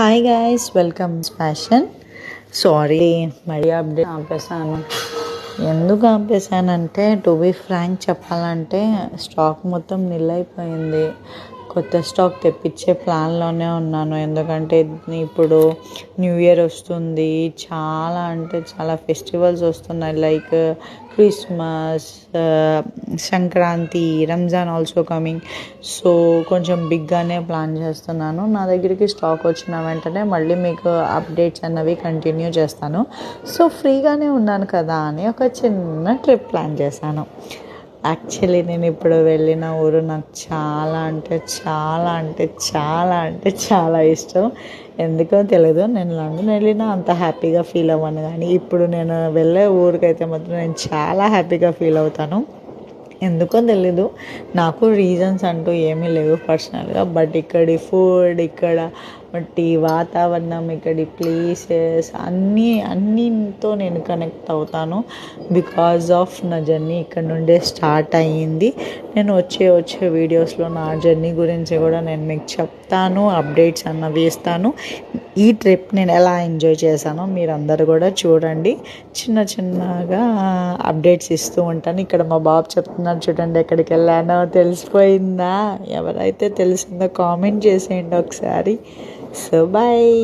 Hi guys, welcome fashion. Sorry మళ్ళీ update ఆపేసాను. ఎందుకు ఆపేసానంటే to be Frank చెప్పాలంటే స్టాక్ మొత్తం నిల్ అయిపోయింది. కొత్త స్టాక్ తెప్పించే ప్లాన్లోనే ఉన్నాను. ఎందుకంటే ఇప్పుడు న్యూ ఇయర్ వస్తుంది, చాలా అంటే చాలా ఫెస్టివల్స్ వస్తున్నాయి. Like Christmas, Sankranti, Ramzan also coming. So కొంచెం బిగ్గానే ప్లాన్ చేస్తున్నాను. నా దగ్గరికి స్టాక్ వచ్చిన వెంటనే మళ్ళీ మీకు అప్డేట్స్ అన్నవి కంటిన్యూ చేస్తాను. సో ఫ్రీగానే ఉన్నాను కదా అని ఒక చిన్న ట్రిప్ ప్లాన్ చేశాను. యాక్చువల్లీ నేను ఇప్పుడు వెళ్ళిన ఊరు నాకు చాలా అంటే చాలా అంటే చాలా అంటే చాలా ఇష్టం. ఎందుకో తెలియదు, నేను లండన్ వెళ్ళినా అంత హ్యాపీగా ఫీల్ అవ్వను, కానీ ఇప్పుడు నేను వెళ్ళే ఊరికైతే మాత్రం నేను చాలా హ్యాపీగా ఫీల్ అవుతాను. ఎందుకో తెలీదు, నాకు రీజన్స్ అంటూ ఏమీ లేవు పర్సనల్గా. బట్ ఇక్కడి ఫుడ్, ఇక్కడ బట్టి వాతావరణం, ఇక్కడి ప్లేసెస్ అన్నితో నేను కనెక్ట్ అవుతాను. బికాజ్ ఆఫ్ నా జర్నీ ఇక్కడ నుండే స్టార్ట్ అయ్యింది. నేను వచ్చే వీడియోస్లో నా జర్నీ గురించి కూడా నేను మీకు చెప్తాను, అప్డేట్స్ అన్నవి ఇస్తాను. ఈ ట్రిప్ నేను ఎలా ఎంజాయ్ చేశానో మీరు అందరు కూడా చూడండి. చిన్నగా అప్డేట్స్ ఇస్తూ ఉంటాను. ఇక్కడ మా బాబు చెప్తున్నాను చూడండి, ఎక్కడికి వెళ్ళానో తెలిసిపోయిందా? ఎవరైతే తెలిసిందో కామెంట్ చేసేయండి ఒకసారి. So bye.